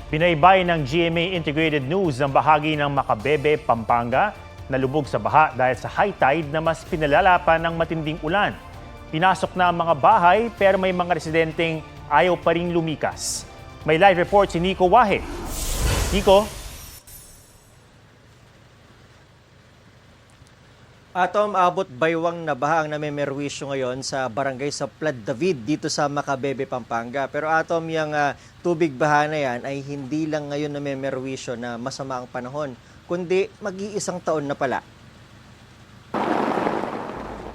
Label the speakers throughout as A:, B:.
A: Binaybay ng GMA Integrated News ang bahagi ng Macabebe, Pampanga na lubog sa baha dahil sa high tide na mas pinalala pa ng matinding ulan. Pinasok na ang mga bahay pero may mga residenteng ayaw pa ring lumikas. May live report si Nico Wahe. Nico?
B: Atom, abot baywang na baha ang namemerwisyo ngayon sa barangay sa Plad David dito sa Macabebe, Pampanga. Pero Atom, yung tubig baha na yan ay hindi lang ngayon namemerwisyo na masama ang panahon, kundi mag-iisang taon na pala.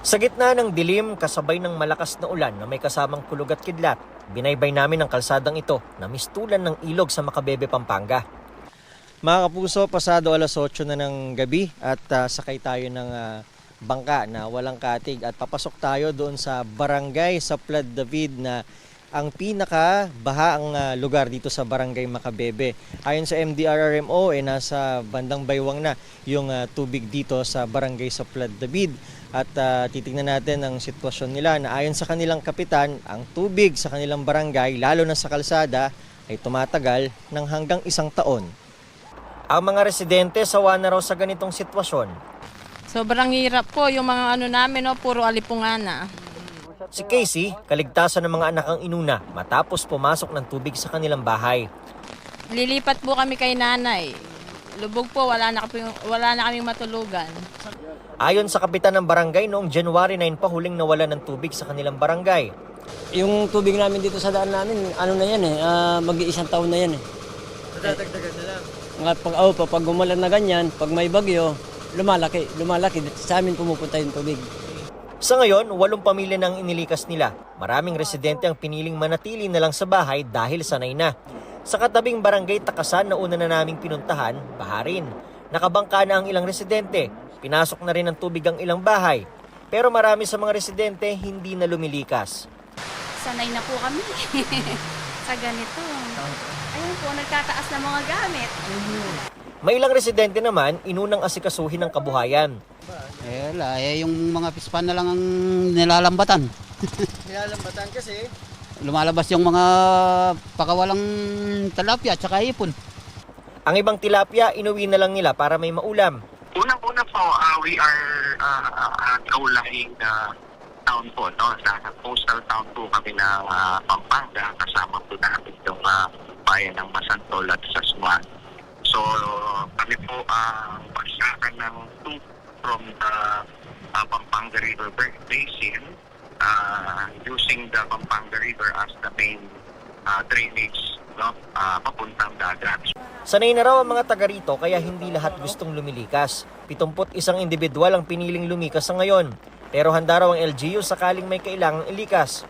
B: Sa gitna ng dilim, kasabay ng malakas na ulan na may kasamang kulog at kidlat, binaybay namin ang kalsadang ito na mistulan ng ilog sa Macabebe, Pampanga. Mga kapuso, pasado alas 8 na ng gabi at sakay tayo ng bangka na walang katig at papasok tayo doon sa barangay sa Plad David na ang pinaka-baha ang lugar dito sa barangay Macabebe. Ayon sa MDRRMO, nasa bandang baywang na yung tubig dito sa barangay sa Plad David. At titingnan natin ang sitwasyon nila na ayon sa kanilang kapitan, ang tubig sa kanilang barangay, lalo na sa kalsada, ay tumatagal ng hanggang isang taon. Ang mga residente sawa na raw sa ganitong sitwasyon.
C: Sobrang hirap po yung mga namin, puro alipungana.
B: Si Casey, kaligtasan ng mga anak ang inuna matapos pumasok ng tubig sa kanilang bahay.
C: Lilipat po kami kay nanay. Lubog po, wala na kaming matulugan.
B: Ayon sa kapitan ng barangay, noong January 9 pa huling nawalan ng tubig sa kanilang barangay.
D: Yung tubig namin dito sa daan namin, mag-iisang taon na yan eh.
B: Nadadagdagan na lang.
D: Pag umulan na ganyan, pag may bagyo, lumalaki. Sa amin pumupunta yung tubig.
B: Sa ngayon, 8 pamilya nang inilikas nila. Maraming residente ang piniling manatili na lang sa bahay dahil sanay na. Sa katabing barangay Takasan na una na naming pinuntahan, baha rin. Nakabangka na ang ilang residente. Pinasok na rin ng tubig ang ilang bahay. Pero marami sa mga residente hindi na lumilikas.
E: Sanay na po kami sa ganito. Ayun po, nagtataas na mga gamit.
B: May ilang residente naman inunang asikasuhin ng kabuhayan.
F: Yung mga pispan na lang ang nilalambatan.
B: Nilalambatan kasi?
F: Lumalabas yung mga pakawalang tilapia at saka ipon.
B: Ang ibang tilapia, inuwi na lang nila para may maulam.
G: Unang-una po, we are kaulahing town po, no? Sa coastal town po kami ng Pampanga, kasama po namin yung bayan ng Masantol at Sasmuan. So, kami po ang pagsakan ng tube from the Pampanga River Basin using the Pampanga River as the main drainage, no? Papuntang dagat.
B: Sanay na raw ang mga taga rito kaya hindi lahat gustong lumilikas. 71 individual ang piniling lumikas sa ngayon. Pero handa raw ang LGU sakaling may kailangang ilikas.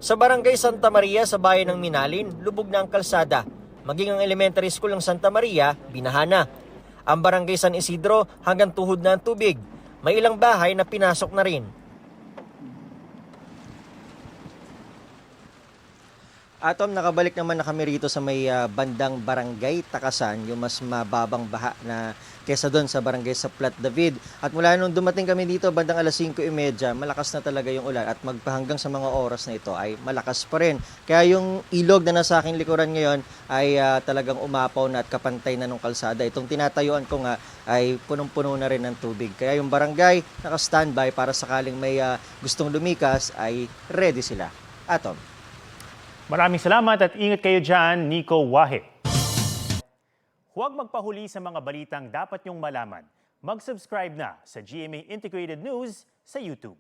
B: Sa barangay Santa Maria sa bayan ng Minalin, lubog na ang kalsada. Maging ang elementary school ng Santa Maria, binaha na. Ang barangay San Isidro hanggang tuhod na ang tubig. May ilang bahay na pinasok na rin. Atom, nakabalik naman na kami rito sa may bandang barangay Takasan, yung mas mababang baha na kesa doon sa barangay sa Plad David. At mula nung dumating kami dito, bandang alas 5:30, malakas na talaga yung ulan at magpahanggang sa mga oras na ito ay malakas pa rin. Kaya yung ilog na nasa aking likuran ngayon ay talagang umapaw na at kapantay na ng kalsada. Itong tinatayuan ko nga ay punong-puno na rin ng tubig. Kaya yung barangay naka-standby para sakaling may gustong lumikas ay ready sila. Atom.
A: Maraming salamat at ingat kayo dyan, Nico Wahe. Huwag magpahuli sa mga balitang dapat niyong malaman. Mag-subscribe na sa GMA Integrated News sa YouTube.